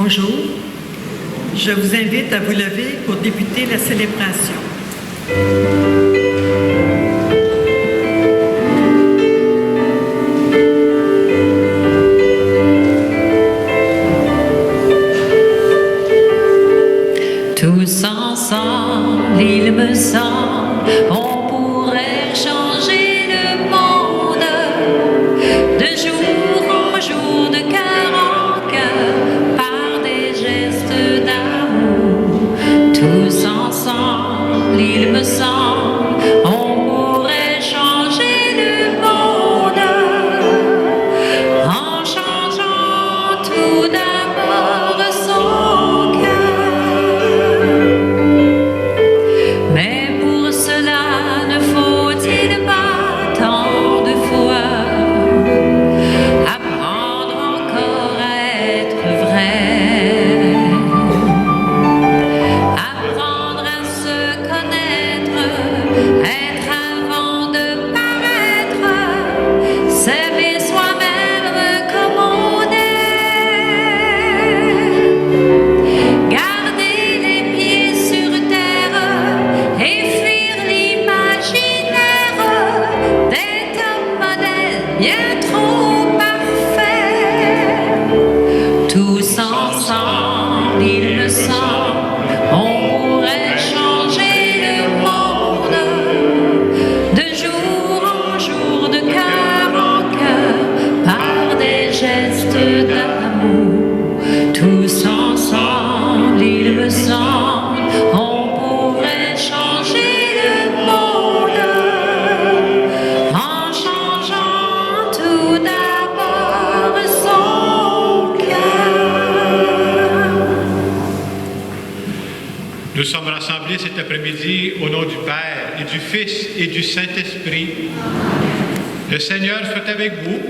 Bonjour. Je vous invite à vous lever pour débuter la célébration. Tous ensemble, il me semble, on pourrait changer le monde de jour en jour, de cœur en cœur, par des gestes d'amour. Tous ensemble, il me semble, on pourrait changer le monde en changeant tout d'abord son cœur. Mais pour cela, ne faut-il pas tant de fois apprendre encore à être vrai, apprendre à se connaître, être avant de paraître, s'aimer soi-même comme on est, garder les pieds sur terre et fuir l'imaginaire des hommes modèles bien trop parfaits. Tous ensemble, il me semble, on pourrait changer le monde de jour en jour, de cœur en cœur, par des gestes d'amour. Tous ensemble, il me semble, on pourrait changer le monde en changeant tout d'abord son cœur. Nous sommes rassemblés cet après-midi au nom du Père et du Fils et du Saint-Esprit. Le Seigneur soit avec vous.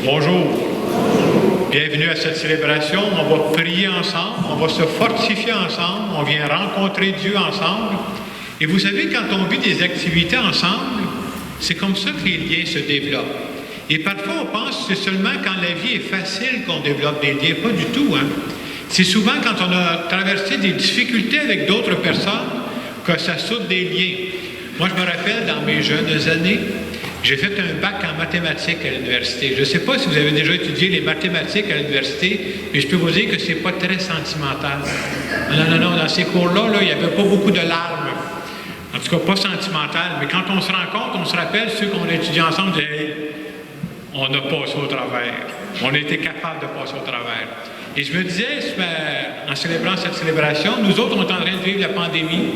Bonjour. Bienvenue à cette célébration. On va prier ensemble, on va se fortifier ensemble, on vient rencontrer Dieu ensemble. Et vous savez, quand on vit des activités ensemble, c'est comme ça que les liens se développent. Et parfois, on pense que c'est seulement quand la vie est facile qu'on développe des liens. Pas du tout, hein? C'est souvent quand on a traversé des difficultés avec d'autres personnes que ça saute des liens. Moi, je me rappelle, dans mes jeunes années, j'ai fait un bac en mathématiques à l'université. Je ne sais pas si vous avez déjà étudié les mathématiques à l'université, mais je peux vous dire que ce n'est pas très sentimental. Non, dans ces cours-là, il n'y avait pas beaucoup de larmes. En tout cas, pas sentimental. Mais quand on se rencontre, on se rappelle ceux qu'on a étudiés ensemble, hey, on a passé au travers. On a été capable de passer au travers. Et je me disais, en célébrant cette célébration, nous autres, on est en train de vivre la pandémie.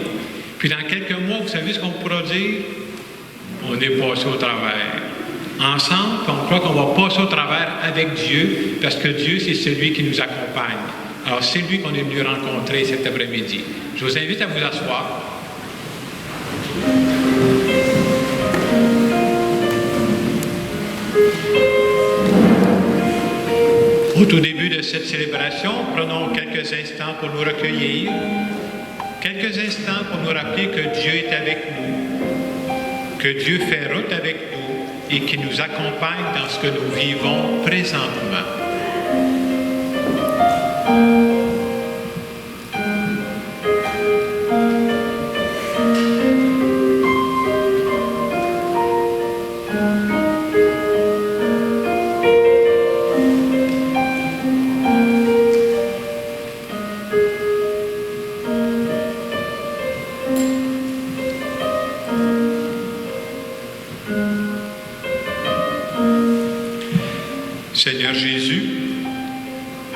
Puis dans quelques mois, vous savez ce qu'on pourra dire? On est passé au travers. Ensemble, on croit qu'on va passer au travers avec Dieu, parce que Dieu, c'est celui qui nous accompagne. Alors, c'est lui qu'on est venu rencontrer cet après-midi. Je vous invite à vous asseoir. Au tout début de cette célébration, prenons quelques instants pour nous recueillir, quelques instants pour nous rappeler que Dieu est avec nous, que Dieu fait route avec nous et qui nous accompagne dans ce que nous vivons présentement. Seigneur Jésus,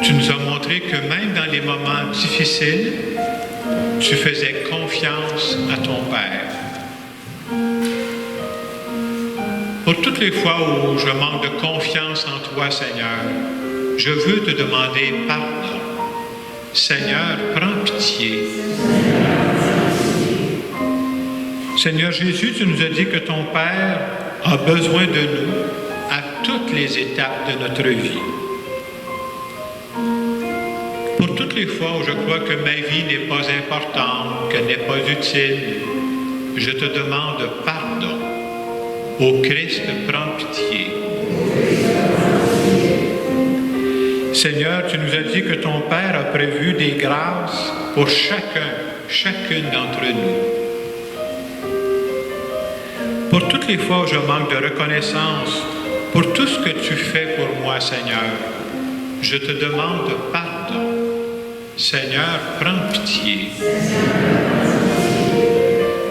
tu nous as montré que même dans les moments difficiles, tu faisais confiance à ton Père. Pour toutes les fois où je manque de confiance en toi, Seigneur, je veux te demander pardon. Seigneur, prends pitié. Seigneur Jésus, tu nous as dit que ton Père a besoin de nous à toutes les étapes de notre vie. Pour toutes les fois où je crois que ma vie n'est pas importante, qu'elle n'est pas utile, je te demande pardon. Ô Christ, prends pitié. Seigneur, tu nous as dit que ton Père a prévu des grâces pour chacune d'entre nous. Pour toutes les fois où je manque de reconnaissance pour tout ce que tu fais pour moi, Seigneur, je te demande pardon. Seigneur, prends pitié.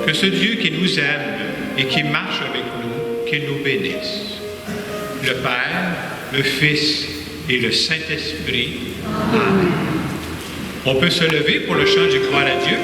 Que ce Dieu qui nous aime et qui marche avec nous, qu'il nous bénisse. Le Père, le Fils et le Saint-Esprit. Amen. On peut se lever pour le chant du gloire à Dieu.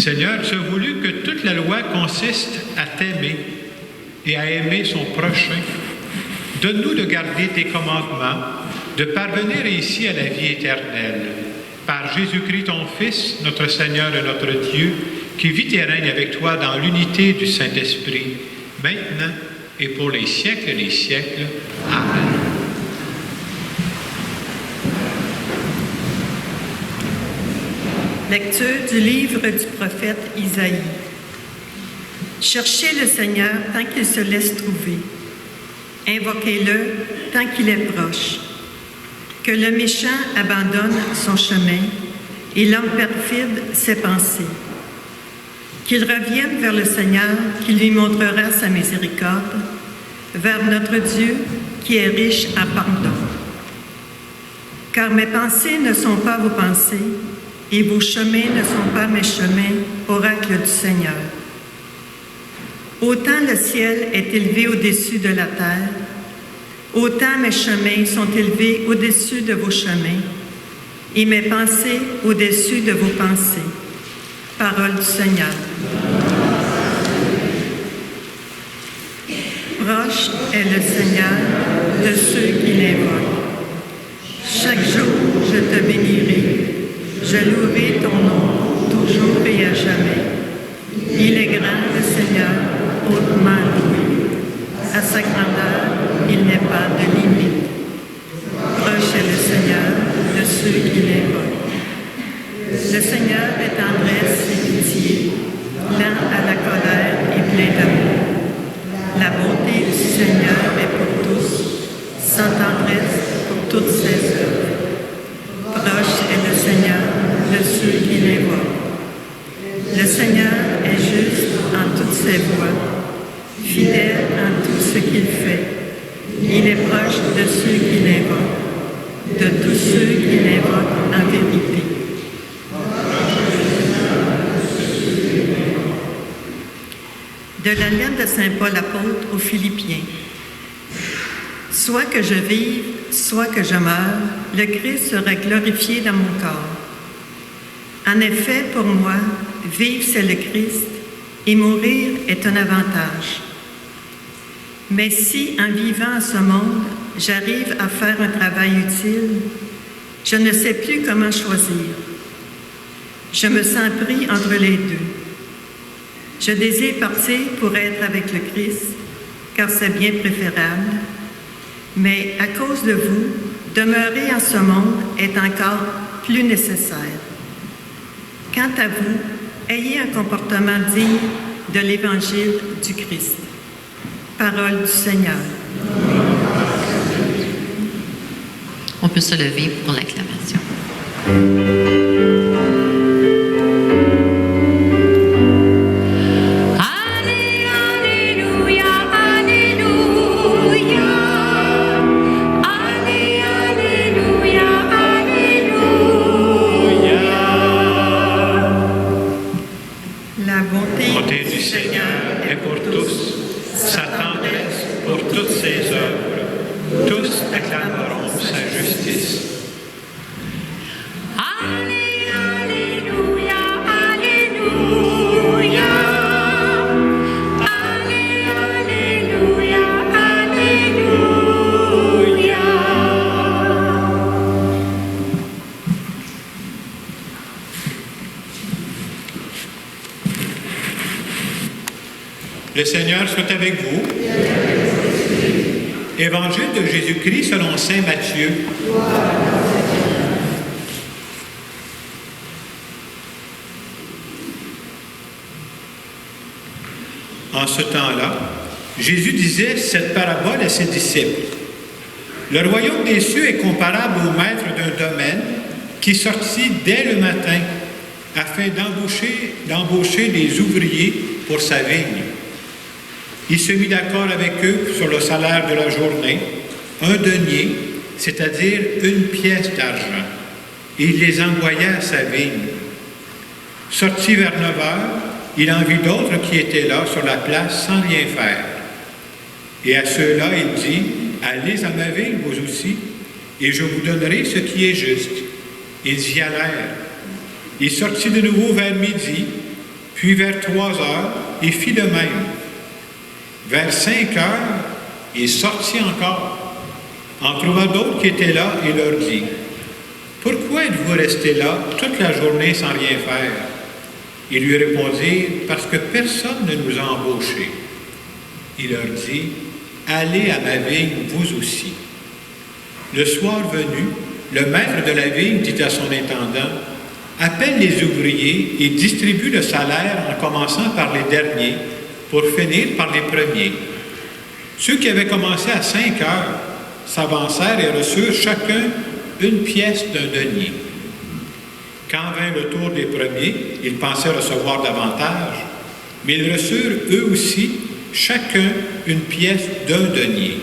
Seigneur, tu as voulu que toute la loi consiste à t'aimer et à aimer son prochain. Donne-nous de garder tes commandements, de parvenir ici à la vie éternelle. Par Jésus-Christ, ton Fils, notre Seigneur et notre Dieu, qui vit et règne avec toi dans l'unité du Saint-Esprit, maintenant et pour les siècles des siècles. Amen. Lecture du livre du prophète Isaïe. Cherchez le Seigneur tant qu'il se laisse trouver. Invoquez-le tant qu'il est proche. Que le méchant abandonne son chemin et l'homme perfide ses pensées. Qu'il revienne vers le Seigneur qui lui montrera sa miséricorde, vers notre Dieu qui est riche en pardon. Car mes pensées ne sont pas vos pensées, et vos chemins ne sont pas mes chemins, oracle du Seigneur. Autant le ciel est élevé au-dessus de la terre, autant mes chemins sont élevés au-dessus de vos chemins, et mes pensées au-dessus de vos pensées. Parole du Seigneur. Proche est le Seigneur de ceux qui l'invoquent. Chaque jour, je te bénirai. Je louerai ton nom, toujours et à jamais. Il est grand, le Seigneur, hautement loué. À sa grandeur, il n'est pas de limite. Proche est le Seigneur de ceux qui l'invoquent. Le Seigneur est tendresse et pitié, lent à la colère et plein d'amour. La bonté du Seigneur est pour tous, sans tendresse pour toutes ses œuvres. Proche est le Seigneur de ceux qui l'invoquent. Le Seigneur est juste en toutes ses voies, fidèle en tout ce qu'il fait. Il est proche de ceux qui l'invoquent, de tous ceux qui l'invoquent en vérité. la lettre de Saint Paul apôtre aux Philippiens. Soit que je vive, soit que je meure, le Christ sera glorifié dans mon corps. En effet, pour moi, vivre c'est le Christ et mourir est un avantage. Mais si, en vivant en ce monde, j'arrive à faire un travail utile, je ne sais plus comment choisir. Je me sens pris entre les deux. Je désire partir pour être avec le Christ, car c'est bien préférable. Mais à cause de vous, demeurer en ce monde est encore plus nécessaire. Quant à vous, ayez un comportement digne de l'Évangile du Christ. Parole du Seigneur. On peut se lever pour l'acclamation. Le Seigneur soit avec vous. Évangile de Jésus-Christ selon saint Matthieu. En ce temps-là, Jésus disait cette parabole à ses disciples. Le royaume des cieux est comparable au maître d'un domaine qui sortit dès le matin afin d'embaucher des ouvriers pour sa vigne. Il se mit d'accord avec eux sur le salaire de la journée, 1 denier, c'est-à-dire 1 pièce d'argent, et il les envoya à sa vigne. Sorti vers 9 heures, il en vit d'autres qui étaient là sur la place sans rien faire. Et à ceux-là, il dit, « Allez à ma vigne, vous aussi, et je vous donnerai ce qui est juste. » Ils y allèrent. Il sortit de nouveau vers midi, puis vers 3 heures, et fit de même. Vers 5 heures, il sortit encore, en trouva d'autres qui étaient là, et leur dit, « Pourquoi êtes-vous restés là toute la journée sans rien faire? » Ils lui répondirent, « Parce que personne ne nous a embauchés. » Il leur dit, « Allez à ma vigne, vous aussi. » Le soir venu, le maître de la vigne dit à son intendant, « Appelle les ouvriers et distribue le salaire en commençant par les derniers, pour finir par les premiers. » Ceux qui avaient commencé à 5 heures s'avancèrent et reçurent chacun 1 pièce d'un denier. Quand vint le tour des premiers, ils pensaient recevoir davantage, mais ils reçurent eux aussi chacun 1 pièce d'1 denier.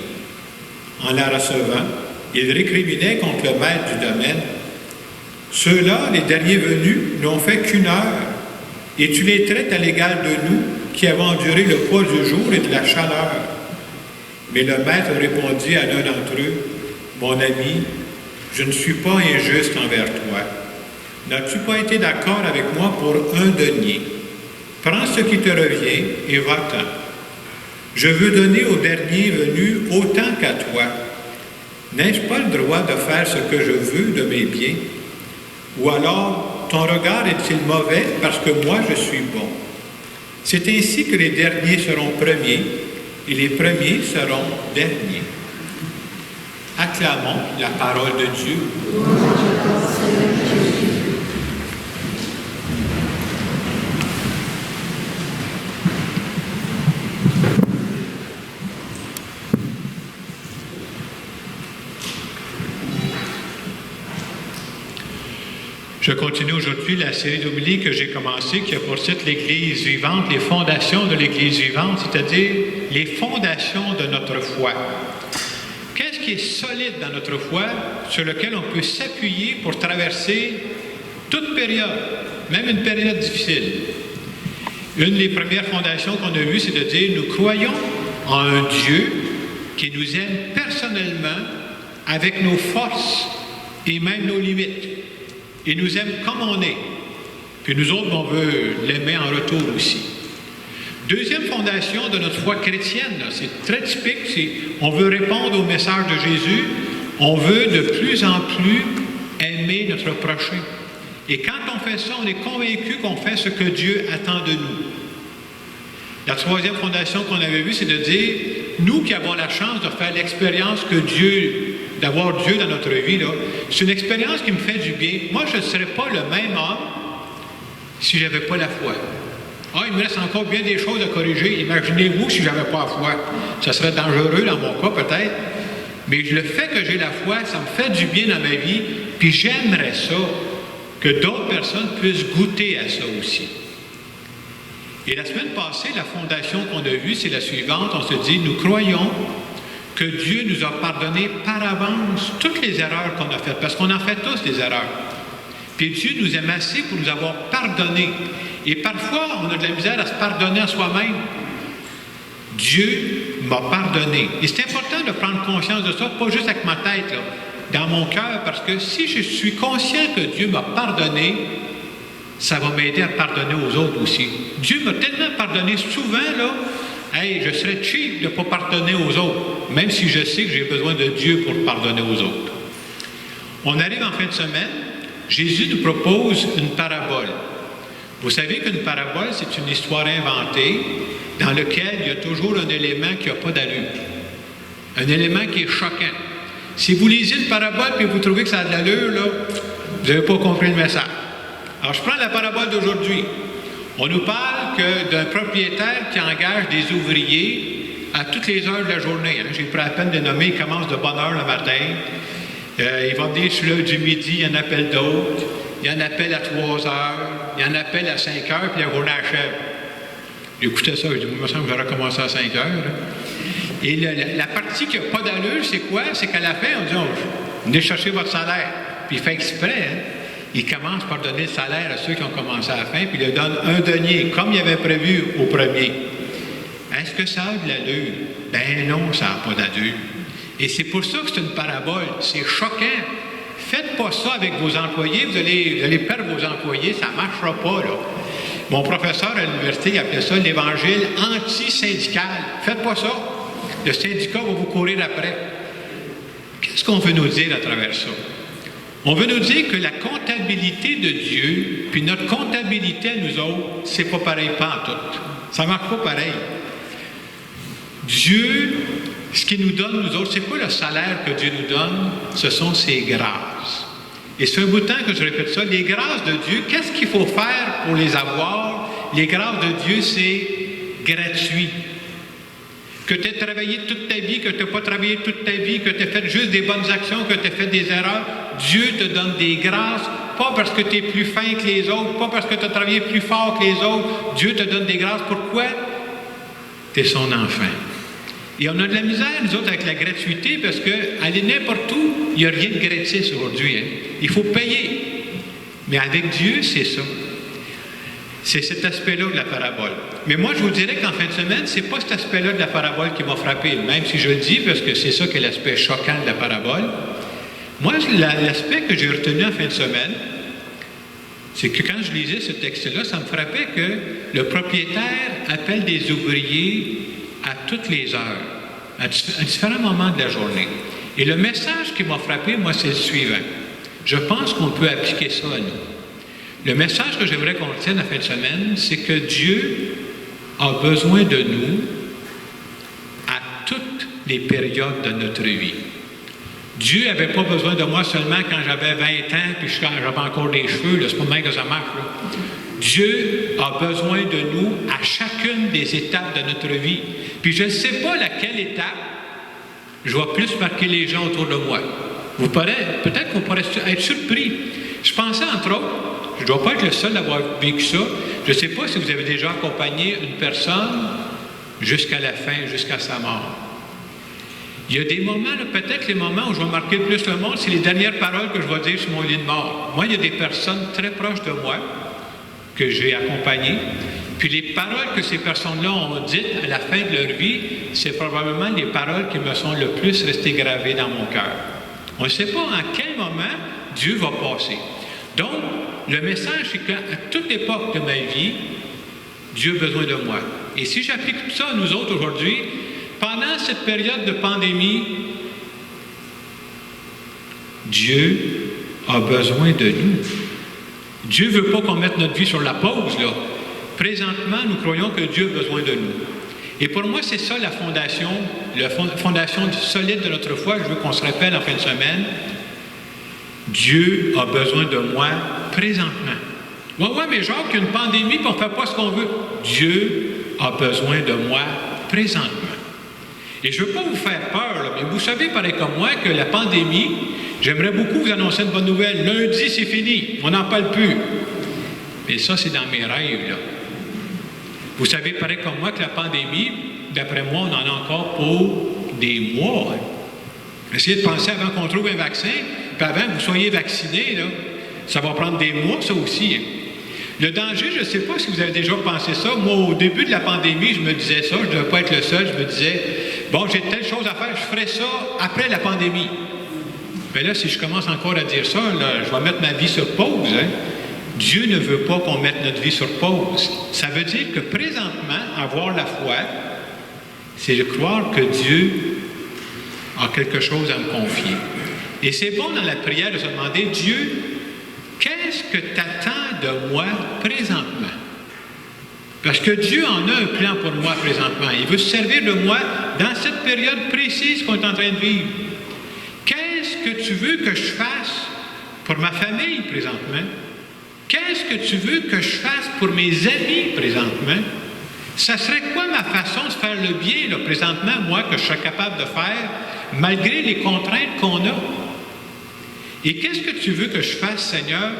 En la recevant, ils récriminaient contre le maître du domaine. Ceux-là, les derniers venus, n'ont fait qu'1 heure, et tu les traites à l'égal de nous, qui avons enduré le poids du jour et de la chaleur. Mais le maître répondit à l'un d'entre eux, « Mon ami, je ne suis pas injuste envers toi. N'as-tu pas été d'accord avec moi pour 1 denier? Prends ce qui te revient et va-t'en. Je veux donner au dernier venu autant qu'à toi. N'ai-je pas le droit de faire ce que je veux de mes biens? Ou alors, ton regard est-il mauvais parce que moi je suis bon? » C'est ainsi que les derniers seront premiers et les premiers seront derniers. Acclamons la parole de Dieu. Je continue aujourd'hui la série d'homélies que j'ai commencée, qui a pour titre l'Église vivante, les fondations de l'Église vivante, c'est-à-dire les fondations de notre foi. Qu'est-ce qui est solide dans notre foi, sur lequel on peut s'appuyer pour traverser toute période, même une période difficile? Une des premières fondations qu'on a vues, c'est de dire, nous croyons en un Dieu qui nous aime personnellement avec nos forces et même nos limites. Il nous aime comme on est. Puis nous autres, on veut l'aimer en retour aussi. Deuxième fondation de notre foi chrétienne, là, c'est très typique, c'est on veut répondre au message de Jésus, on veut de plus en plus aimer notre prochain. Et quand on fait ça, on est convaincu qu'on fait ce que Dieu attend de nous. La troisième fondation qu'on avait vue, c'est de dire, nous qui avons la chance de faire l'expérience que Dieu, d'avoir Dieu dans notre vie, là, c'est une expérience qui me fait du bien. Moi, je ne serais pas le même homme si je n'avais pas la foi. Ah, il me reste encore bien des choses à corriger. Imaginez-vous si je n'avais pas la foi. Ça serait dangereux dans mon cas, peut-être. Mais le fait que j'ai la foi, ça me fait du bien dans ma vie, puis j'aimerais ça, que d'autres personnes puissent goûter à ça aussi. Et la semaine passée, la fondation qu'on a vue, c'est la suivante. On se dit, nous croyons que Dieu nous a pardonné par avance toutes les erreurs qu'on a faites, parce qu'on en fait tous des erreurs. Puis Dieu nous aime assez pour nous avoir pardonné. Et parfois, on a de la misère à se pardonner à soi-même. Dieu m'a pardonné. Et c'est important de prendre conscience de ça, pas juste avec ma tête, là, dans mon cœur, parce que si je suis conscient que Dieu m'a pardonné, ça va m'aider à pardonner aux autres aussi. Dieu m'a tellement pardonné souvent, là, hey, je serais cheap de ne pas pardonner aux autres, même si je sais que j'ai besoin de Dieu pour pardonner aux autres. On arrive en fin de semaine, Jésus nous propose une parabole. Vous savez qu'une parabole, c'est une histoire inventée dans laquelle il y a toujours un élément qui n'a pas d'allure. Un élément qui est choquant. Si vous lisez une parabole et vous trouvez que ça a de l'allure, là, vous n'avez pas compris le message. Alors, je prends la parabole d'aujourd'hui. On nous parle d'un propriétaire qui engage des ouvriers à toutes les heures de la journée. Hein. J'ai pris la peine de nommer, il commence de bonne heure le matin. Il va venir sur l'heure du midi, il y en appelle d'autres. Il y en appelle à 3 heures, il y en appelle à 5 heures, puis la journée achève. J'écoutais ça, je dis, moi, il me semble que j'aurais commencé à 5 heures. Là. Et la partie qui n'a pas d'allure, c'est quoi? C'est qu'à la fin, on dit, venez chercher votre salaire. Puis il fait exprès, hein? Il commence par donner le salaire à ceux qui ont commencé à la fin, puis il leur donne un denier, comme il avait prévu au premier. Est-ce que ça a de l'allure? Ben non, ça n'a pas d'allure. Et c'est pour ça que c'est une parabole. C'est choquant. Faites pas ça avec vos employés, vous allez perdre vos employés, ça ne marchera pas, là. Mon professeur à l'université, il appelait ça l'évangile anti-syndical. Faites pas ça. Le syndicat va vous courir après. Qu'est-ce qu'on veut nous dire à travers ça? On veut nous dire que la comptabilité de Dieu, puis notre comptabilité à nous autres, c'est pas pareil pas en tout. Ça ne marche pas pareil. Dieu, ce qu'il nous donne, nous autres, c'est pas le salaire que Dieu nous donne, ce sont ses grâces. Et c'est un bout de temps que je répète ça. Les grâces de Dieu, qu'est-ce qu'il faut faire pour les avoir? Les grâces de Dieu, c'est gratuit. Que tu aies travaillé toute ta vie, que tu n'aies pas travaillé toute ta vie, que tu aies fait juste des bonnes actions, que tu aies fait des erreurs, Dieu te donne des grâces, pas parce que tu es plus fin que les autres, pas parce que tu as travaillé plus fort que les autres. Dieu te donne des grâces. Pourquoi? Tu es son enfant. Et on a de la misère, nous autres, avec la gratuité, parce qu'aller n'importe où, il n'y a rien de gratis aujourd'hui. Hein. Il faut payer. Mais avec Dieu, c'est ça. C'est cet aspect-là de la parabole. Mais moi, je vous dirais qu'en fin de semaine, ce n'est pas cet aspect-là de la parabole qui m'a frappé, même si je le dis, parce que c'est ça qui est l'aspect choquant de la parabole. Moi, l'aspect que j'ai retenu en fin de semaine, c'est que quand je lisais ce texte-là, ça me frappait que le propriétaire appelle des ouvriers à toutes les heures, à différents moments de la journée. Et le message qui m'a frappé, moi, c'est le suivant. Je pense qu'on peut appliquer ça à nous. Le message que j'aimerais qu'on retienne la fin de semaine, c'est que Dieu a besoin de nous à toutes les périodes de notre vie. Dieu n'avait pas besoin de moi seulement quand j'avais 20 ans puis quand j'avais encore des cheveux. C'est pas même que ça marche. Là. Dieu a besoin de nous à chacune des étapes de notre vie. Puis je ne sais pas laquelle étape je vais plus marquer les gens autour de moi. Peut-être qu'on pourrait être surpris. Je pensais entre autres, je ne dois pas être le seul à avoir vécu ça. Je ne sais pas si vous avez déjà accompagné une personne jusqu'à la fin, jusqu'à sa mort. Il y a des moments, là, peut-être les moments où je vais marquer le plus le monde, c'est les dernières paroles que je vais dire sur mon lit de mort. Moi, il y a des personnes très proches de moi que j'ai accompagnées. Puis les paroles que ces personnes-là ont dites à la fin de leur vie, c'est probablement les paroles qui me sont le plus restées gravées dans mon cœur. On ne sait pas à quel moment Dieu va passer. Donc, le message, c'est qu'à toute époque de ma vie, Dieu a besoin de moi. Et si j'applique ça à nous autres aujourd'hui, pendant cette période de pandémie, Dieu a besoin de nous. Dieu ne veut pas qu'on mette notre vie sur la pause, là. Présentement, nous croyons que Dieu a besoin de nous. Et pour moi, c'est ça la fondation solide de notre foi. Je veux qu'on se rappelle en fin de semaine. Dieu a besoin de moi présentement. Oui, mais Jacques, il y a une pandémie et on ne fait pas ce qu'on veut. Dieu a besoin de moi présentement. Et je ne veux pas vous faire peur, là, mais vous savez, pareil comme moi, que la pandémie, j'aimerais beaucoup vous annoncer une bonne nouvelle. Lundi, c'est fini. On n'en parle plus. Mais ça, c'est dans mes rêves, là. Vous savez, pareil comme moi, que la pandémie, d'après moi, on en a encore pour des mois. Hein. Essayez de penser avant qu'on trouve un vaccin, puis avant que vous soyez vacciné, là, ça va prendre des mois, ça aussi. Hein. Le danger, je ne sais pas si vous avez déjà pensé ça. Moi, au début de la pandémie, je me disais ça, je ne devais pas être le seul, je me disais, bon, j'ai telle chose à faire, je ferai ça après la pandémie. Mais là, si je commence encore à dire ça, là, je vais mettre ma vie sur pause. Hein. Dieu ne veut pas qu'on mette notre vie sur pause. Ça veut dire que présentement, avoir la foi, c'est de croire que Dieu a quelque chose à me confier. Et c'est bon dans la prière de se demander, Dieu, qu'est-ce que tu attends de moi présentement? Parce que Dieu en a un plan pour moi présentement. Il veut se servir de moi dans cette période précise qu'on est en train de vivre. Qu'est-ce que tu veux que je fasse pour ma famille présentement? Qu'est-ce que tu veux que je fasse pour mes amis présentement? Ça serait quoi ma façon de faire le bien, là, présentement, moi, que je serais capable de faire, malgré les contraintes qu'on a? Et qu'est-ce que tu veux que je fasse, Seigneur,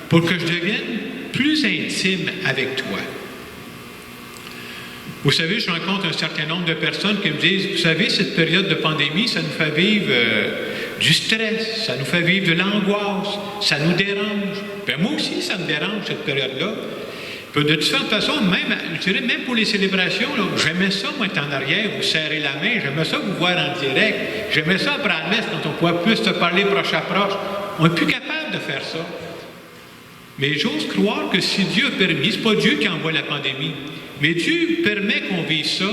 pour que je devienne plus intime avec toi? Vous savez, je rencontre un certain nombre de personnes qui me disent, vous savez, cette période de pandémie, ça nous fait vivre du stress, ça nous fait vivre de l'angoisse, ça nous dérange. Bien, moi aussi, ça me dérange, cette période-là. Puis de différentes façons, même, je dirais, même pour les célébrations, là, j'aimais ça, moi, être en arrière, vous serrer la main, j'aimais ça vous voir en direct, j'aimais ça après la messe, quand on pouvait plus se parler proche à proche. On n'est plus capable de faire ça. Mais j'ose croire que si Dieu a permis, ce n'est pas Dieu qui envoie la pandémie, mais Dieu permet qu'on vive ça,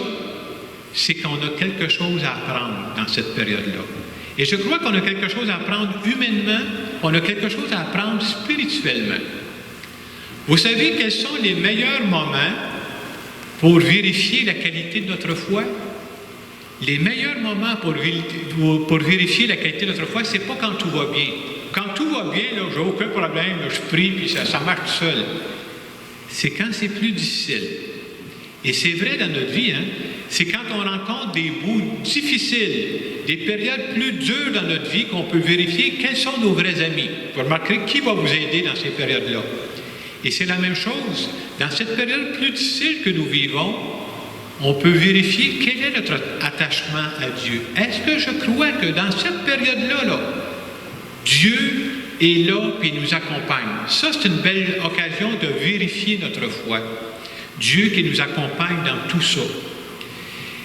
c'est qu'on a quelque chose à apprendre dans cette période-là. Et je crois qu'on a quelque chose à apprendre humainement, on a quelque chose à apprendre spirituellement. Vous savez quels sont les meilleurs moments pour vérifier la qualité de notre foi? Les meilleurs moments pour vérifier la qualité de notre foi, ce n'est pas quand tout va bien. Quand tout va bien, là, j'ai aucun problème, là, je prie, puis ça marche tout seul. C'est quand c'est plus difficile. Et c'est vrai dans notre vie, hein? C'est quand on rencontre des bouts difficiles, des périodes plus dures dans notre vie qu'on peut vérifier quels sont nos vrais amis. Vous remarquerez qui va vous aider dans ces périodes-là. Et c'est la même chose. Dans cette période plus difficile que nous vivons, on peut vérifier quel est notre attachement à Dieu. Est-ce que je crois que dans cette période-là, là, Dieu est là et nous accompagne? Ça, c'est une belle occasion de vérifier notre foi. Dieu qui nous accompagne dans tout ça.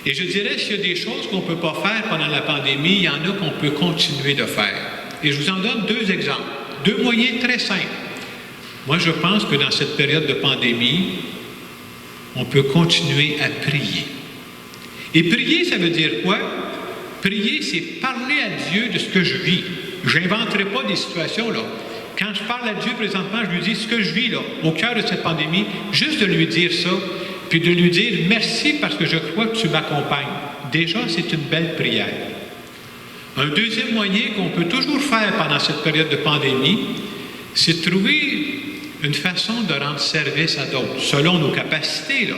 Et je dirais, s'il y a des choses qu'on ne peut pas faire pendant la pandémie, il y en a qu'on peut continuer de faire. Et je vous en donne deux exemples, deux moyens très simples. Moi, je pense que dans cette période de pandémie, on peut continuer à prier. Et prier, ça veut dire quoi? Prier, c'est parler à Dieu de ce que je vis. Je n'inventerai pas des situations, là. Quand je parle à Dieu présentement, je lui dis ce que je vis, là, au cœur de cette pandémie, juste de lui dire ça, puis de lui dire merci parce que je crois que tu m'accompagnes. Déjà, c'est une belle prière. Un deuxième moyen qu'on peut toujours faire pendant cette période de pandémie, c'est de trouver une façon de rendre service à d'autres, selon nos capacités, là.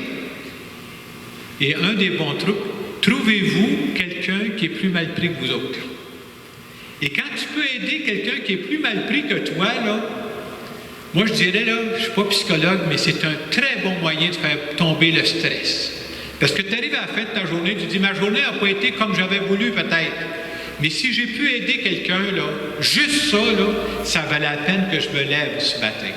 Et un des bons trucs, trouvez-vous quelqu'un qui est plus mal pris que vous autres. Et quand tu peux aider quelqu'un qui est plus mal pris que toi, là, moi je dirais, là, je ne suis pas psychologue, mais c'est un très bon moyen de faire tomber le stress. Parce que tu arrives à la fin de ta journée, tu dis, ma journée n'a pas été comme j'avais voulu peut-être. Mais si j'ai pu aider quelqu'un, là, juste ça, là, ça valait la peine que je me lève ce matin.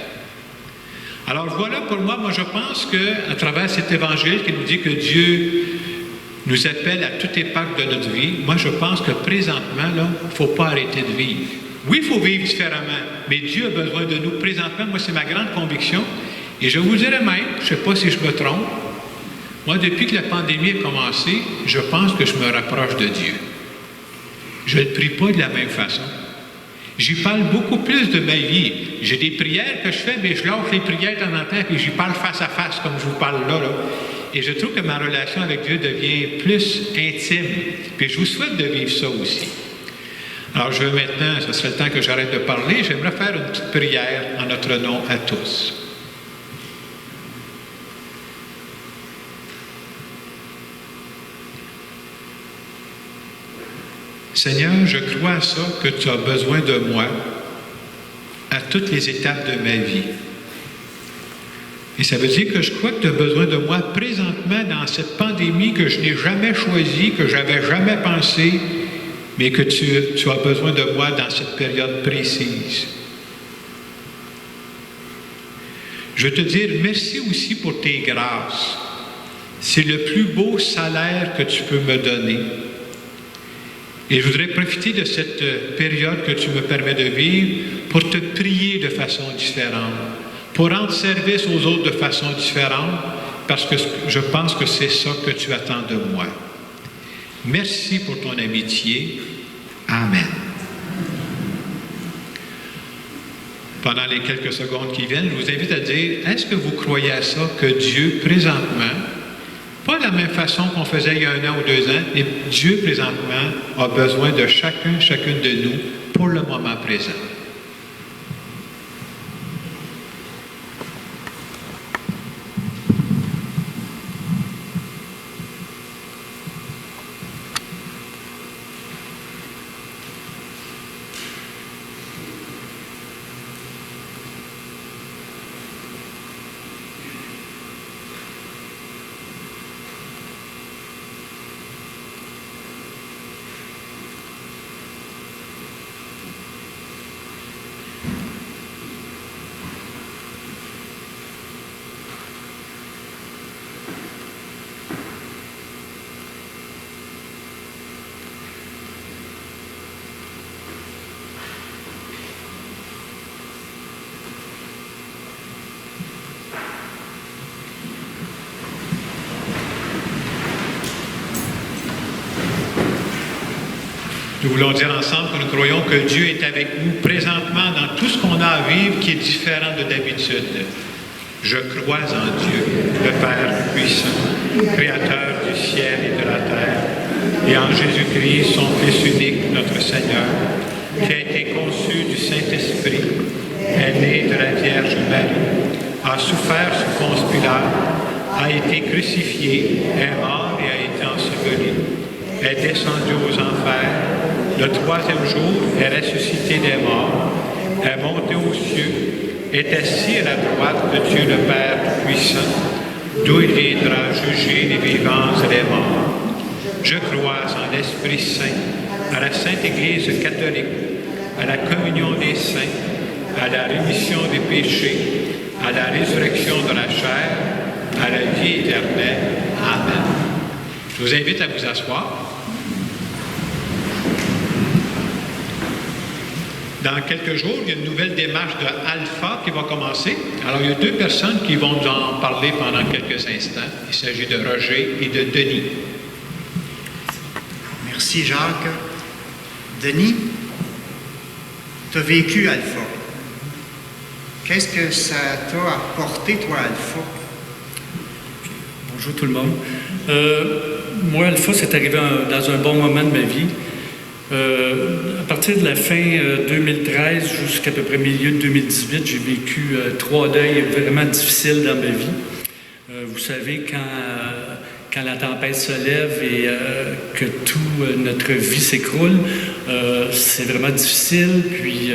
Alors voilà, pour moi, je pense qu'à travers cet évangile qui nous dit que Dieu nous appelle à toute époque de notre vie, moi je pense que présentement, il ne faut pas arrêter de vivre. Oui, il faut vivre différemment, mais Dieu a besoin de nous présentement. Moi, c'est ma grande conviction. Et je vous dirais même, je ne sais pas si je me trompe, moi, depuis que la pandémie a commencé, je pense que je me rapproche de Dieu. Je ne le prie pas de la même façon. J'y parle beaucoup plus de ma vie. J'ai des prières que je fais, mais je lâche les prières de temps en temps, puis j'y parle face à face, comme je vous parle là. Et je trouve que ma relation avec Dieu devient plus intime. Puis je vous souhaite de vivre ça aussi. Alors, je veux maintenant, ce serait le temps que j'arrête de parler, j'aimerais faire une petite prière en notre nom à tous. Seigneur, je crois à ça que tu as besoin de moi à toutes les étapes de ma vie. Et ça veut dire que je crois que tu as besoin de moi présentement dans cette pandémie que je n'ai jamais choisie, que je n'avais jamais pensé, mais que tu as besoin de moi dans cette période précise. Je veux te dire merci aussi pour tes grâces. C'est le plus beau salaire que tu peux me donner. Et je voudrais profiter de cette période que tu me permets de vivre pour te prier de façon différente, pour rendre service aux autres de façon différente, parce que je pense que c'est ça que tu attends de moi. Merci pour ton amitié. Amen. Pendant les quelques secondes qui viennent, je vous invite à dire, est-ce que vous croyez à ça, que Dieu, présentement, pas de la même façon qu'on faisait il y a 1 an ou 2 ans, mais Dieu, présentement, a besoin de chacune de nous pour le moment présent. Nous voulons dire ensemble que nous croyons que Dieu est avec nous présentement dans tout ce qu'on a à vivre qui est différent de d'habitude. Je crois en Dieu, le Père puissant, Créateur du ciel et de la terre, et en Jésus-Christ, son Fils unique, notre Seigneur, qui a été conçu du Saint-Esprit, est né de la Vierge Marie, a souffert sous Ponce Pilate, a été crucifié, est mort et a été enseveli, est descendu aux enfers, le 3e jour est ressuscité des morts, est monté aux cieux, est assis à la droite de Dieu le Père puissant, d'où il viendra juger les vivants et les morts. Je crois en l'Esprit Saint, à la Sainte Église catholique, à la communion des saints, à la rémission des péchés, à la résurrection de la chair, à la vie éternelle. Amen. Je vous invite à vous asseoir. Dans quelques jours, il y a une nouvelle démarche de Alpha qui va commencer. Alors, il y a 2 personnes qui vont nous en parler pendant quelques instants. Il s'agit de Roger et de Denis. Merci, Jacques. Denis, tu as vécu Alpha. Qu'est-ce que ça t'a apporté, toi, Alpha? Bonjour tout le monde. Moi, Alpha, c'est arrivé dans un bon moment de ma vie. À partir de la fin 2013 jusqu'à peu près milieu de 2018, j'ai vécu 3 deuils vraiment difficiles dans ma vie. Vous savez, quand la tempête se lève et que toute notre vie s'écroule, c'est vraiment difficile, puis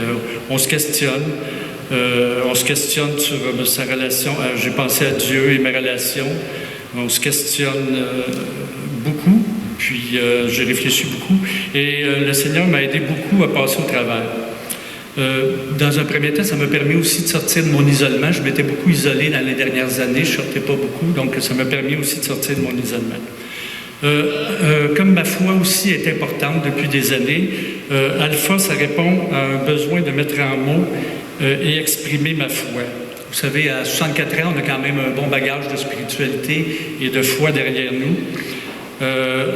on se questionne. On se questionne sur sa relation. J'ai pensé à Dieu et ma relation. On se questionne beaucoup. Puis j'ai réfléchi beaucoup et le Seigneur m'a aidé beaucoup à passer au travers. Dans un premier temps, ça m'a permis aussi de sortir de mon isolement. Je m'étais beaucoup isolé dans les dernières années, je ne sortais pas beaucoup, donc ça m'a permis aussi de sortir de mon isolement. Comme ma foi aussi est importante depuis des années, Alpha, ça répond à un besoin de mettre en mots et exprimer ma foi. Vous savez, à 64 ans, on a quand même un bon bagage de spiritualité et de foi derrière nous.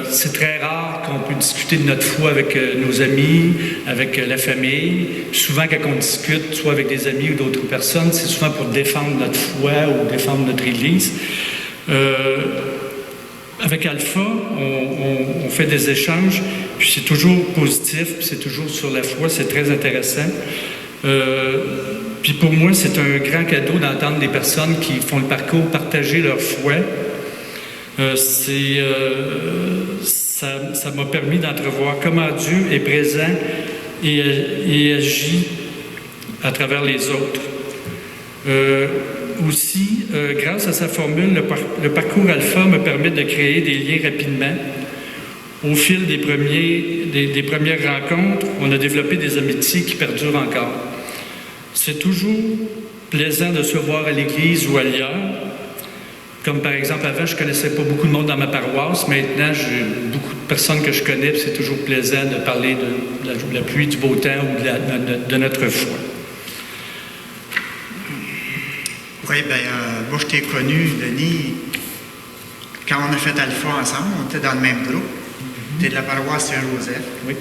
C'est très rare qu'on peut discuter de notre foi avec nos amis, avec la famille. Puis souvent, quand on discute, soit avec des amis ou d'autres personnes, c'est souvent pour défendre notre foi ou défendre notre Église. Avec Alpha, on fait des échanges, puis c'est toujours positif, puis c'est toujours sur la foi, c'est très intéressant. Puis pour moi, c'est un grand cadeau d'entendre des personnes qui font le parcours partager leur foi. Ça m'a permis d'entrevoir comment Dieu est présent et agit à travers les autres. Aussi, grâce à sa formule, le parcours Alpha me permet de créer des liens rapidement. Au fil des premières rencontres, on a développé des amitiés qui perdurent encore. C'est toujours plaisant de se voir à l'église ou ailleurs. Comme par exemple, avant, je ne connaissais pas beaucoup de monde dans ma paroisse. Maintenant, j'ai beaucoup de personnes que je connais, puis c'est toujours plaisant de parler de la pluie, du beau temps ou de notre foi. Oui, bien, moi, je t'ai connu, Denis, quand on a fait Alpha ensemble, on était dans le même groupe. Tu es de la paroisse Saint-Joseph. Oui.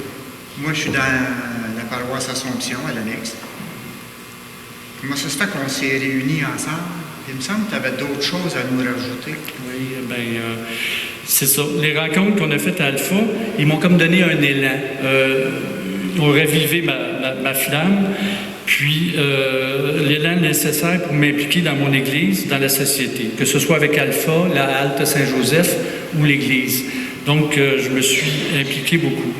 Moi, je suis dans la paroisse Assomption, à l'annexe. Comment ça se fait qu'on s'est réunis ensemble? Il me semble que tu avais d'autres choses à nous rajouter. Oui, bien, c'est ça. Les rencontres qu'on a faites à Alpha, ils m'ont comme donné un élan. Ils ont ravivé ma flamme, puis l'élan nécessaire pour m'impliquer dans mon Église, dans la société, que ce soit avec Alpha, la Halte Saint-Joseph ou l'Église. Donc, je me suis impliqué beaucoup.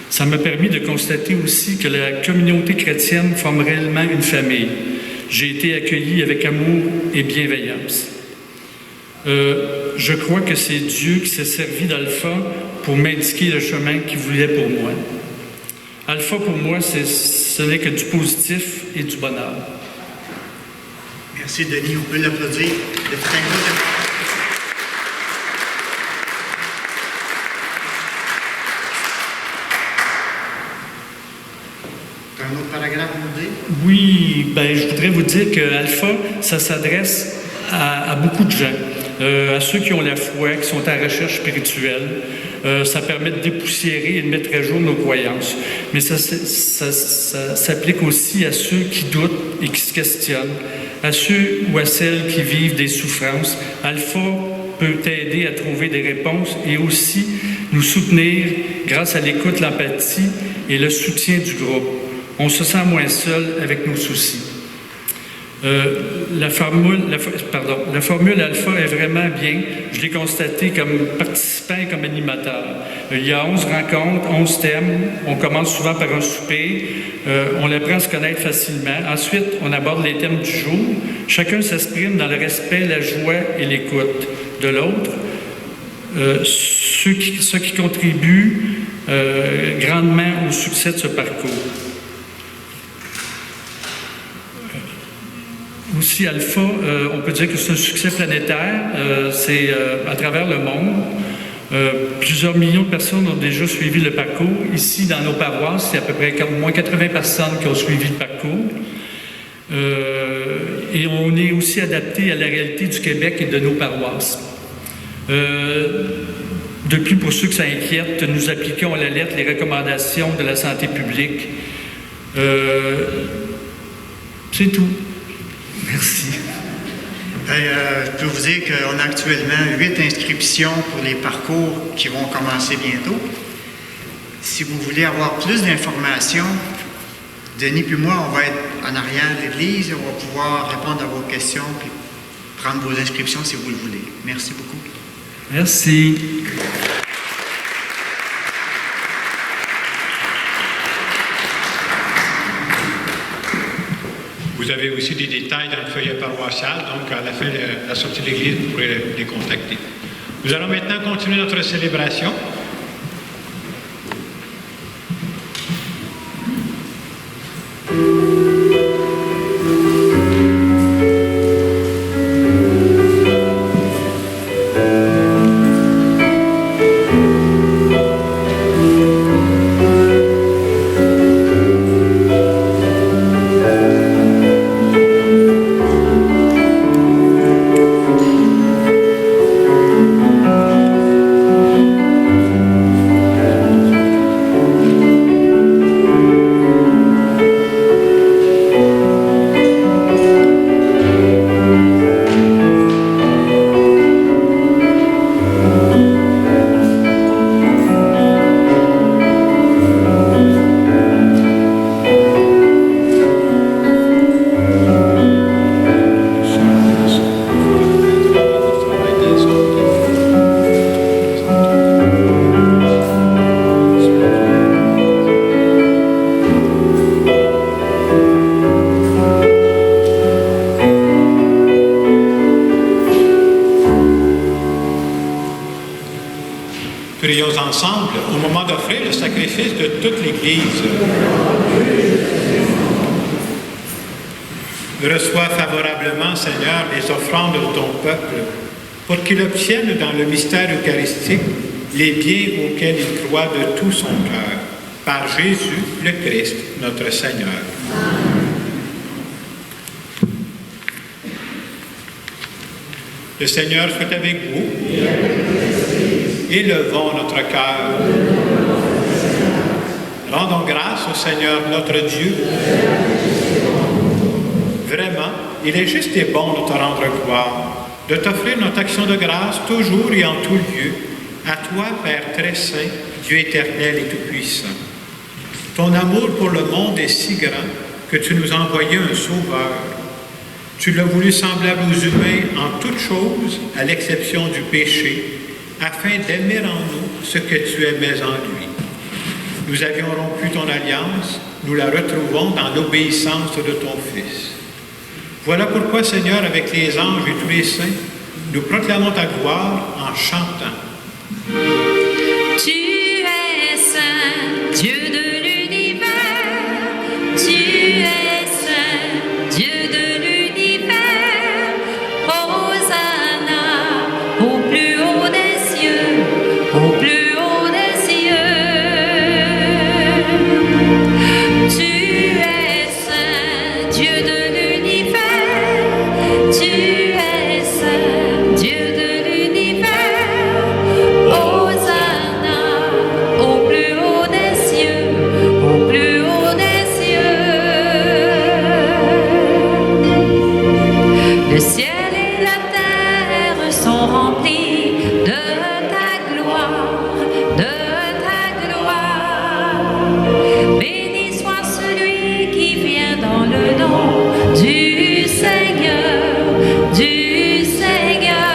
Ça m'a permis de constater aussi que la communauté chrétienne forme réellement une famille. J'ai été accueilli avec amour et bienveillance. Je crois que c'est Dieu qui s'est servi d'Alpha pour m'indiquer le chemin qu'il voulait pour moi. Alpha, pour moi, ce n'est que du positif et du bonheur. Merci, Denis. On peut l'applaudir. Le très beau. Un autre paragraphe à nous dire? Oui, ben, je voudrais vous dire que Alpha, ça s'adresse à beaucoup de gens, à ceux qui ont la foi, qui sont en recherche spirituelle. Ça permet de dépoussiérer et de mettre à jour nos croyances. Mais ça s'applique aussi à ceux qui doutent et qui se questionnent, à ceux ou à celles qui vivent des souffrances. Alpha peut aider à trouver des réponses et aussi nous soutenir grâce à l'écoute, l'empathie et le soutien du groupe. On se sent moins seul avec nos soucis. La formule Alpha est vraiment bien. Je l'ai constaté comme participant et comme animateur. Il y a 11 rencontres, 11 thèmes. On commence souvent par un souper. On apprend à se connaître facilement. Ensuite, on aborde les thèmes du jour. Chacun s'exprime dans le respect, la joie et l'écoute de l'autre. Ce qui contribue grandement au succès de ce parcours. Aussi, Alpha, on peut dire que c'est un succès planétaire. C'est à travers le monde. Plusieurs millions de personnes ont déjà suivi le parcours. Ici, dans nos paroisses, c'est à peu près au moins 80 personnes qui ont suivi le parcours. Et on est aussi adapté à la réalité du Québec et de nos paroisses. Depuis, pour ceux que ça inquiète, nous appliquons à la lettre les recommandations de la santé publique. C'est tout. Merci. Je peux vous dire qu'on a actuellement 8 inscriptions pour les parcours qui vont commencer bientôt. Si vous voulez avoir plus d'informations, Denis puis moi, on va être en arrière de l'église. On va pouvoir répondre à vos questions puis prendre vos inscriptions si vous le voulez. Merci beaucoup. Merci. Vous avez aussi des détails dans le feuillet paroissial, donc à la fin de la sortie de l'église, vous pourrez les contacter. Nous allons maintenant continuer notre célébration. Prions ensemble au moment d'offrir le sacrifice de toute l'Église. Reçois favorablement, Seigneur, les offrandes de ton peuple, pour qu'il obtienne dans le mystère eucharistique les biens auxquels il croit de tout son cœur, par Jésus le Christ, notre Seigneur. Le Seigneur soit avec vous. Élevons notre cœur. Rendons grâce au Seigneur notre Dieu. Vraiment, il est juste et bon de te rendre gloire, de t'offrir notre action de grâce toujours et en tout lieu, à toi, Père très saint, Dieu éternel et tout-puissant. Ton amour pour le monde est si grand que tu nous as envoyé un sauveur. Tu l'as voulu semblable aux humains en toutes choses, à l'exception du péché, afin d'aimer en nous ce que tu aimais en lui. Nous avions rompu ton alliance, nous la retrouvons dans l'obéissance de ton Fils. Voilà pourquoi, Seigneur, avec les anges et tous les saints, nous proclamons ta gloire en chantant. Tu es saint, Dieu de l'univers. Tu es saint, Dieu de l'univers. Hosanna au plus haut des cieux, au plus haut des cieux. Tu es saint, Dieu de l'univers. Tu es saint, Dieu de l'univers. Hosanna au plus haut des cieux, au plus haut des cieux. Le ciel et la terre sont remplis de ta gloire, de ta gloire. Béni soit celui qui vient dans le nom du Seigneur, du Seigneur.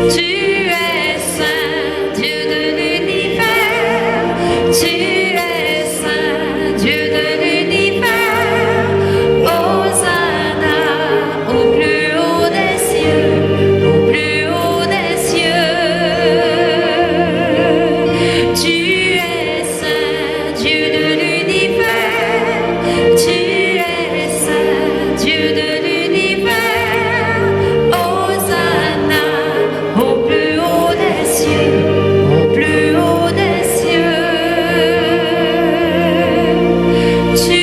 Tu es saint, Dieu de l'univers. Tu es saint, Dieu de l'univers. Hosanna au plus haut des cieux, au plus haut des cieux. Tu es saint, Dieu de l'univers. Tu es saint, Dieu de l'univers. Hosanna au plus haut des cieux, au plus haut des cieux. Tu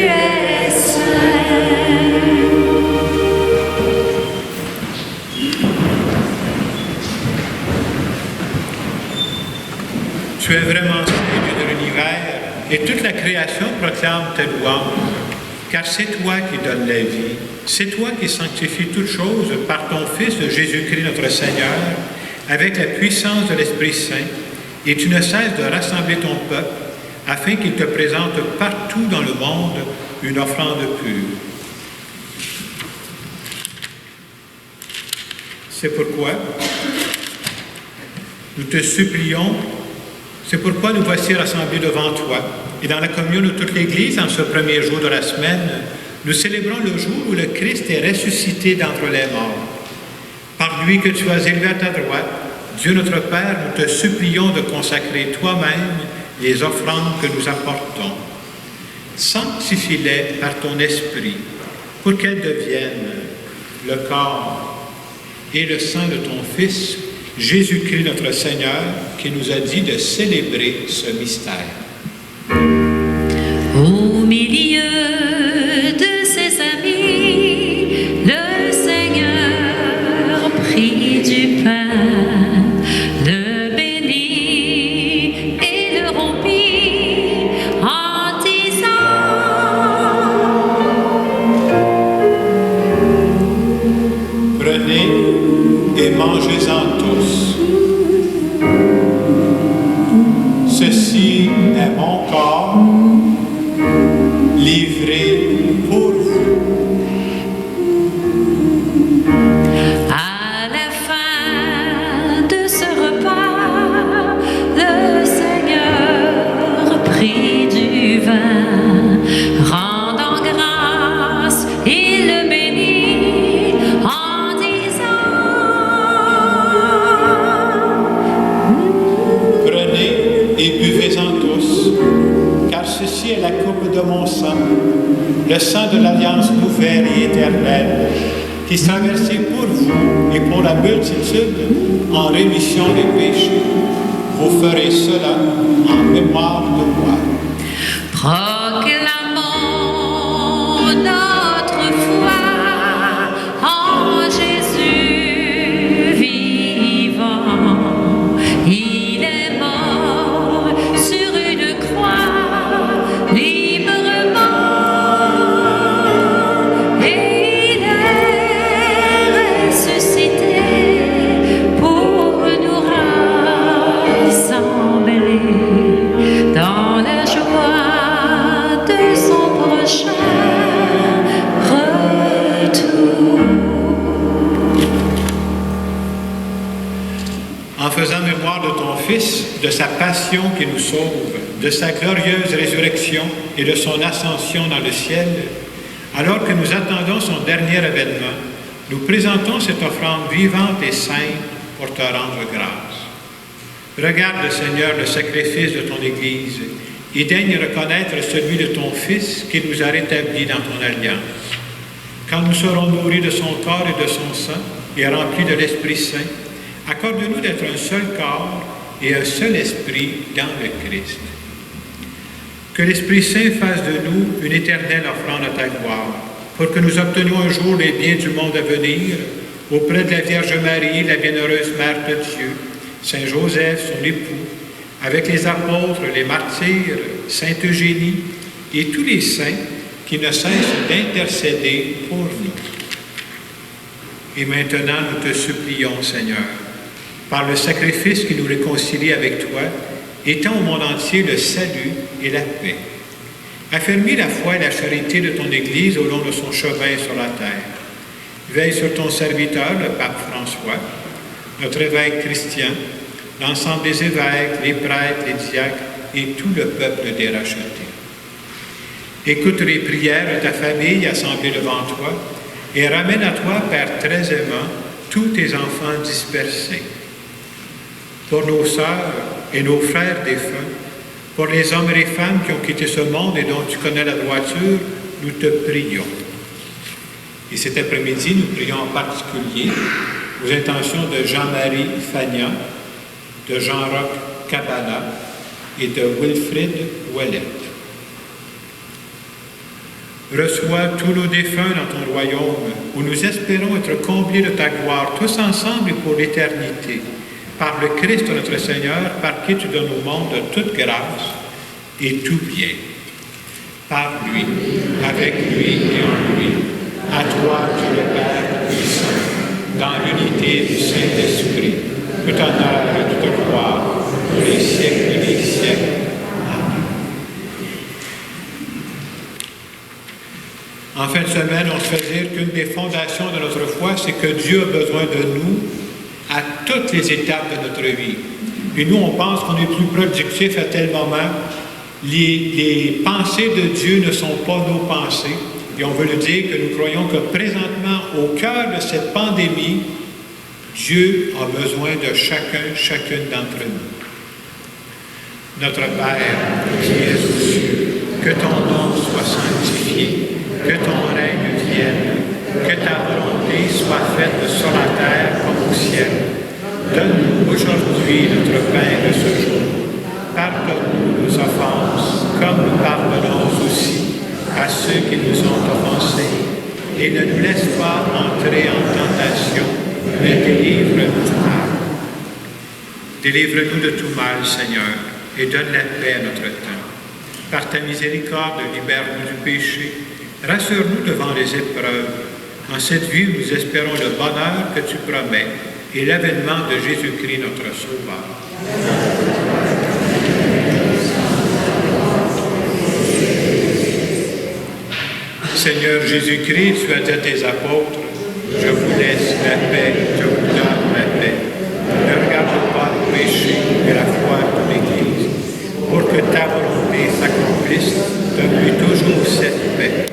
es saint. Tu es vraiment saint, Dieu de l'univers, et toute la création proclame tes louanges, car c'est toi qui donnes la vie, c'est toi qui sanctifies toutes choses par ton Fils Jésus-Christ notre Seigneur, avec la puissance de l'Esprit Saint, et tu ne cesses de rassembler ton peuple, afin qu'il te présente partout dans le monde une offrande pure. C'est pourquoi nous te supplions. C'est pourquoi nous voici rassemblés devant toi. Et dans la communion de toute l'Église, en ce premier jour de la semaine, nous célébrons le jour où le Christ est ressuscité d'entre les morts. Par lui que tu as élevé à ta droite, Dieu notre Père, nous te supplions de consacrer toi-même les offrandes que nous apportons. Sanctifie-les par ton esprit, pour qu'elles deviennent le corps et le sang de ton Fils, Jésus-Christ notre Seigneur, qui nous a dit de célébrer ce mystère. Au milieu de ses amis, le Seigneur prit du pain, le bénit et le rompit en disant: Prenez et mangez-en tous. Ceci est mon corps livré pour vous. À la fin de ce repas, le Seigneur prit du vin, rendant grâce, il le bénit en disant: sang, le sang de l'alliance nouvelle et éternelle, qui sera versé pour vous et pour la multitude en rémission des péchés. Vous ferez cela en mémoire de moi. Proclamons notre foi en Jésus vivant. Il est mort sur une croix librement et il est ressuscité pour nous rassembler dans la joie de son prochain retour. En faisant mémoire de ton Fils, de sa passion qui nous sauve, de sa glorieuse résurrection et de son ascension dans le ciel, alors que nous attendons son dernier avènement, nous présentons cette offrande vivante et sainte pour te rendre grâce. Regarde, Seigneur, le sacrifice de ton Église et daigne reconnaître celui de ton Fils qui nous a rétablis dans ton alliance. Quand nous serons nourris de son corps et de son sang et remplis de l'Esprit Saint, accorde-nous d'être un seul corps et un seul esprit dans le Christ. Que l'Esprit Saint fasse de nous une éternelle offrande à ta gloire, pour que nous obtenions un jour les biens du monde à venir, auprès de la Vierge Marie, la bienheureuse Mère de Dieu, Saint Joseph, son époux, avec les apôtres, les martyrs, Sainte Eugénie et tous les saints qui ne cessent d'intercéder pour nous. Et maintenant, nous te supplions, Seigneur, par le sacrifice qui nous réconcilie avec toi, étends au monde entier le salut et la paix. Affermis la foi et la charité de ton Église au long de son chemin sur la terre. Veille sur ton serviteur, le pape François, notre évêque Christian, l'ensemble des évêques, les prêtres, les diacres et tout le peuple déracheté. Écoute les prières de ta famille assemblée devant toi et ramène à toi, Père très aimant, tous tes enfants dispersés. Pour nos sœurs et nos frères défunts, pour les hommes et les femmes qui ont quitté ce monde et dont tu connais la droiture, nous te prions. Et cet après-midi, nous prions en particulier aux intentions de Jean-Marie Fagnan, de Jean-Roch Cabana et de Wilfrid Ouellet. Reçois tous nos défunts dans ton royaume, où nous espérons être comblés de ta gloire, tous ensemble et pour l'éternité, par le Christ notre Seigneur, par qui tu donnes au monde toute grâce et tout bien. Par lui, avec lui et en lui, à toi, Dieu le Père puissant, dans l'unité du Saint-Esprit, tout honneur et toute gloire, pour les siècles des siècles. Amen. En fin de semaine, on se fait dire qu'une des fondations de notre foi, c'est que Dieu a besoin de nous à toutes les étapes de notre vie. Et nous, on pense qu'on est plus productif à tel moment. Les pensées de Dieu ne sont pas nos pensées. Et on veut le dire que nous croyons que présentement, au cœur de cette pandémie, Dieu a besoin de chacune d'entre nous. Notre Père, qui es aux cieux, que ton nom soit sanctifié, que ton règne vienne, que ta volonté soit faite sur la terre comme au ciel. Donne-nous aujourd'hui notre pain de ce jour. Pardonne-nous nos offenses, comme nous pardonnons aussi à ceux qui nous ont offensés. Et ne nous laisse pas entrer en tentation, mais délivre-nous du mal. Délivre-nous de tout mal, Seigneur, et donne la paix à notre temps. Par ta miséricorde, libère-nous du péché. Rassure-nous devant les épreuves. En cette vie, nous espérons le bonheur que tu promets et l'avènement de Jésus-Christ, notre Sauveur. Seigneur Jésus-Christ, tu as dit à tes apôtres, je vous laisse la paix, je vous donne la paix. Ne regarde pas le péché, mais la foi de ton Église. Pour que ta volonté s'accomplisse, donne-lui toujours cette paix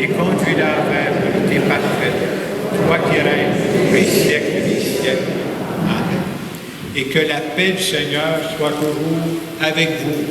et conduis-la vers l'unité parfaite, toi qui règnes pour les siècles des siècles. Amen. Et que la paix du Seigneur soit toujours avec vous.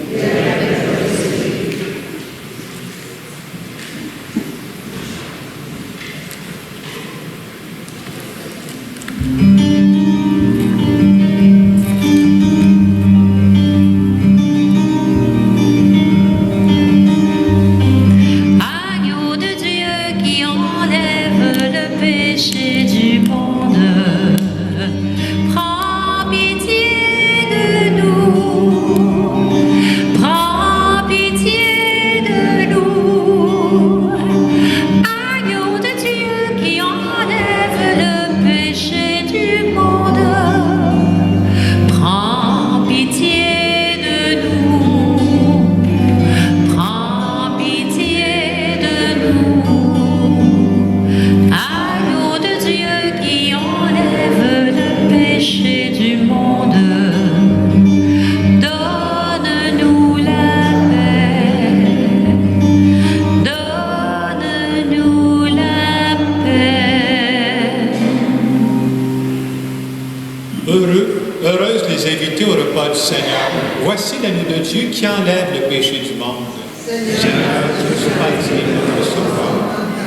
repas du Seigneur. Voici l'agneau de Dieu qui enlève le péché du monde. Seigneur, je ne suis pas digne de te recevoir,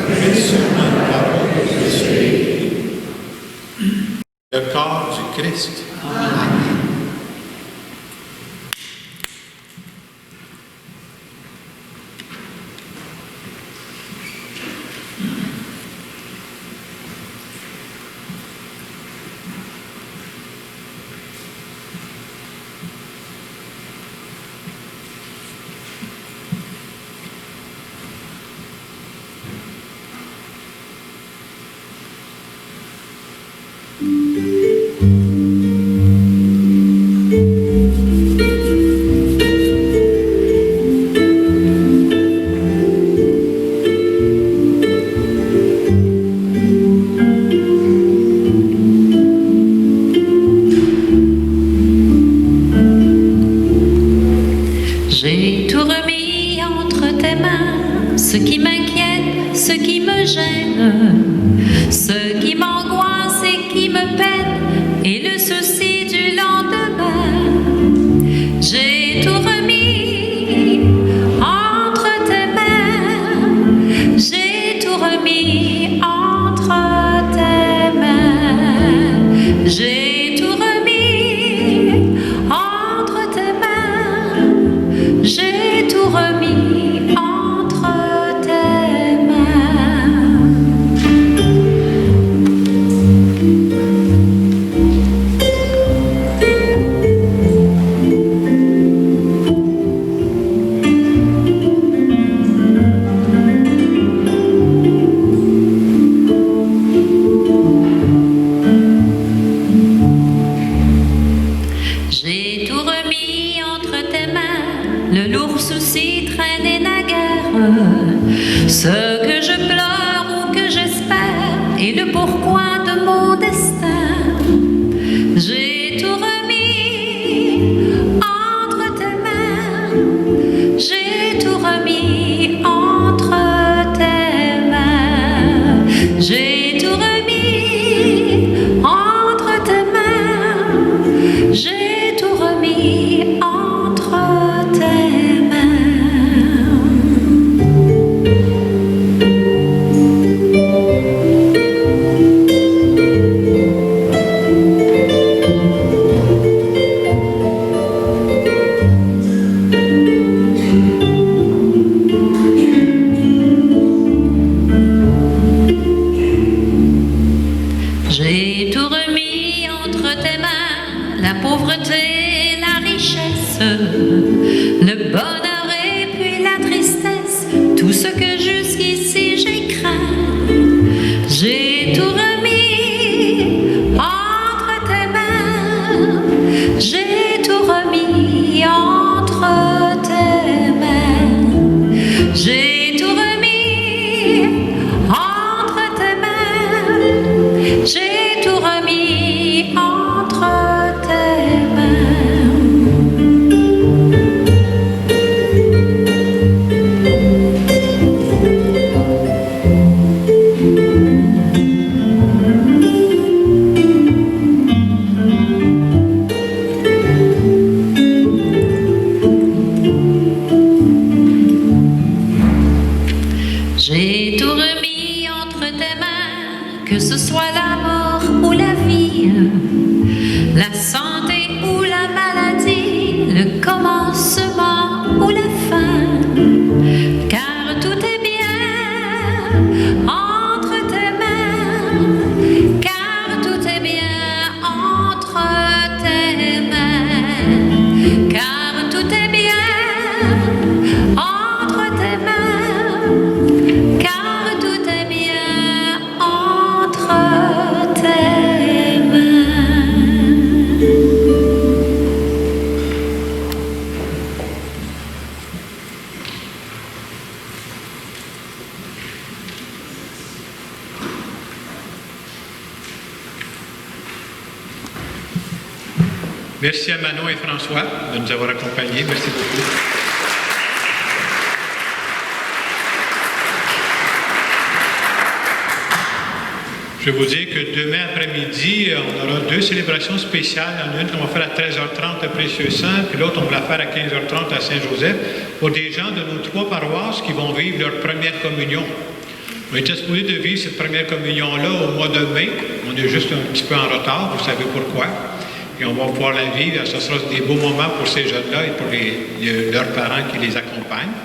mais seulement une parole de Jésus. Le corps du Christ. J'ai tout remis entre tes mains, ce qui m'inquiète, ce qui me gêne, ce qui m'angoisse et qui me peine, et le souci du lendemain. J'ai tout remis entre tes mains, j'ai tout remis entre tes mains, j'ai tout remis entre tes mains. J'ai tout remis entre tes mains. J'ai tout remis entre tes mains, le lourd souci traîné naguère, ce que je pleure ou que j'espère, et le pourquoi de mon destin. J'ai tout remis entre tes mains, j'ai tout remis entre tes mains, j'ai tout remis entre tes mains, j'ai tout remis entre tes mains. J'ai tout remis entre tes mains, la pauvreté et la richesse, le bonheur et puis la tristesse, tout ce que jusqu'ici j'ai craint. J'ai tout remis entre tes mains, j'ai tout remis entre tes mains, j'ai tout remis entre tes mains, j'ai tout remis entre tes mains. J'ai tout remis entre tes mains, que ce soit la mort ou la vie, la santé ou la maladie, le commencement ou la fin, car tout est bien entre tes mains, car tout est bien entre tes mains, car tout est bien entre tes mains, car tout est bien entre tes mains. Merci à Manon et François de nous avoir accompagnés. Merci beaucoup. Je vais vous dire que demain après-midi, on aura 2 célébrations spéciales. Il y en a une qu'on va faire à 13h30 à Précieux-Sang, puis l'autre, on va la faire à 15h30 à Saint-Joseph, pour des gens de nos 3 paroisses qui vont vivre leur première communion. On était supposé de vivre cette première communion-là au mois de mai. On est juste un petit peu en retard, vous savez pourquoi. Et on va pouvoir la vivre. Ce sera des beaux moments pour ces jeunes-là et pour leurs parents qui les accompagnent.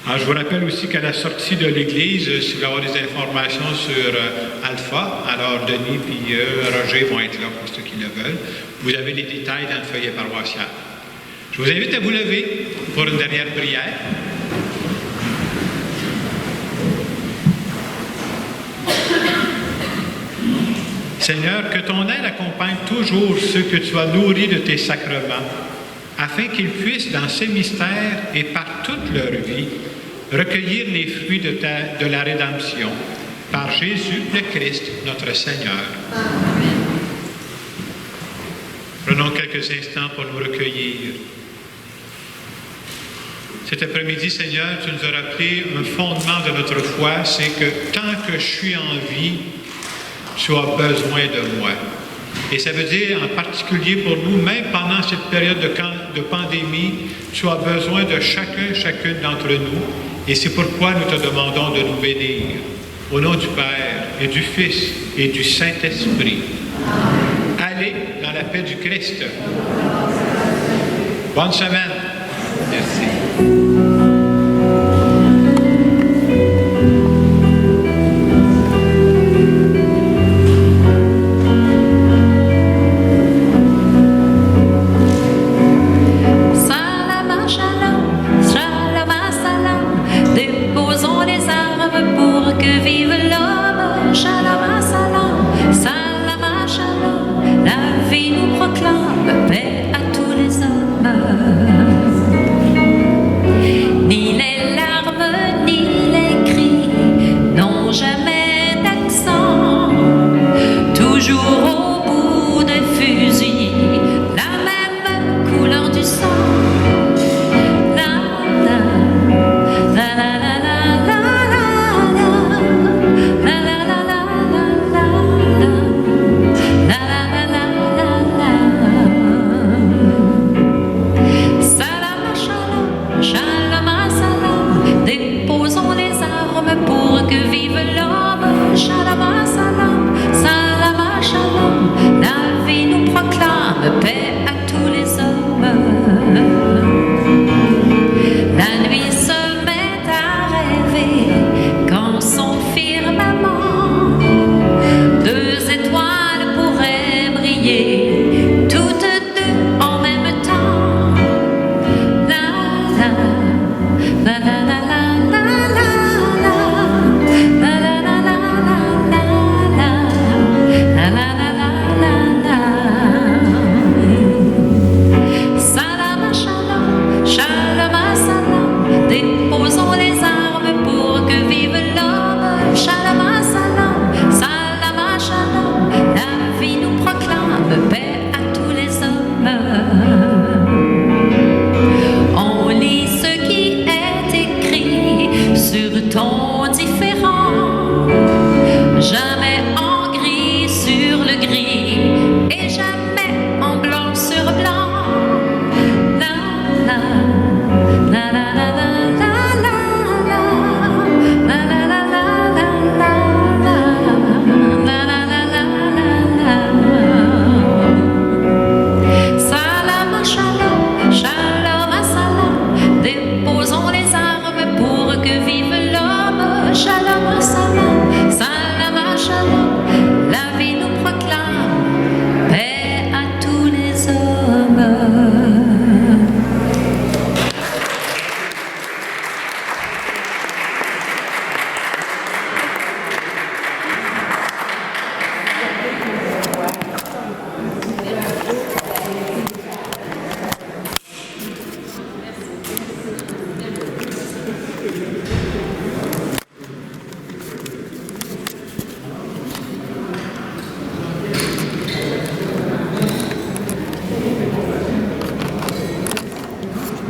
Alors, je vous rappelle aussi qu'à la sortie de l'église, si vous voulez avoir des informations sur Alpha, alors Denis et Roger vont être là pour ceux qui le veulent. Vous avez les détails dans le feuillet paroissial. Je vous invite à vous lever pour une dernière prière. Seigneur, que ton aide accompagne toujours ceux que tu as nourris de tes sacrements, afin qu'ils puissent, dans ces mystères et par toute leur vie, recueillir les fruits de la rédemption, par Jésus le Christ, notre Seigneur. Amen. Prenons quelques instants pour nous recueillir. Cet après-midi, Seigneur, tu nous as rappelé un fondement de notre foi, c'est que tant que je suis en vie, tu as besoin de moi. Et ça veut dire, en particulier pour nous, même pendant cette période de pandémie, tu as besoin de chacune d'entre nous. Et c'est pourquoi nous te demandons de nous bénir. Au nom du Père et du Fils et du Saint-Esprit. Allez dans la paix du Christ. Bonne semaine. Merci.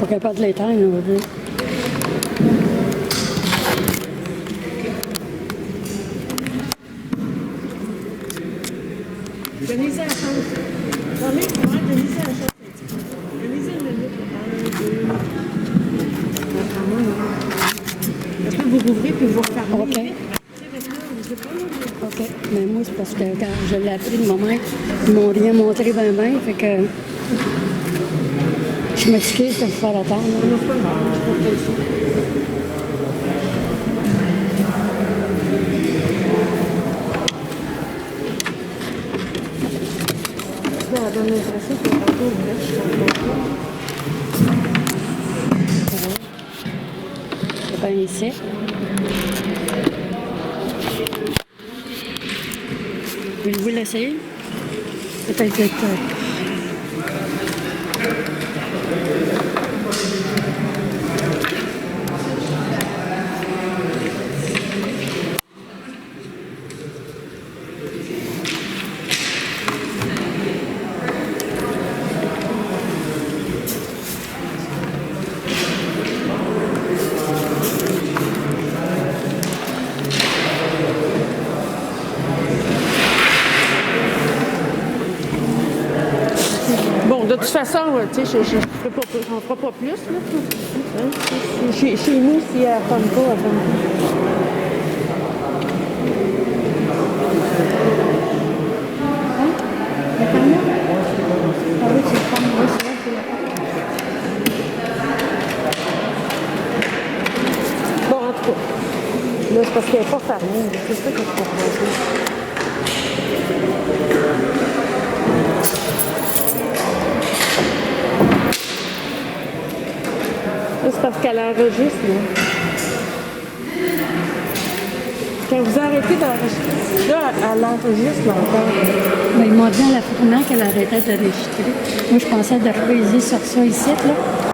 Capable de l'éteindre aujourd'hui. Denise a la chance. Denise a la chance. Denise a une minute. Après, vous rouvrez puis vous refermez. OK. OK. Mais moi, c'est parce que quand je l'ai appris de ma mère, ils m'ont rien montré bien, fait que je m'excuse de vous faire attendre. Non, c'est pas grave, je peux faire ça. La bonne impression, c'est un peu ouvert, je suis c'est bien ici. Voulez-vous l'essayer? Peut-être que... Bon, de toute façon, tu sais, je ferai pas plus, on fera pas plus, là. Hein? Chez nous, si elle ne pomme pas, elle pomme pas. Hein? La pomme là? Ah oui, c'est la pomme, oui, c'est vrai, c'est la pomme. Bon, en tout cas, là, c'est parce qu'elle n'est pas fermée, c'est ça que je comprends. C'est parce qu'elle enregistre, là. Quand vous arrêtez d'enregistrer, là, elle enregistre encore. Ben, ils m'ont dit à la première qu'elle arrêtait d'enregistrer. Moi, je pensais de repaiser sur ça ici, là.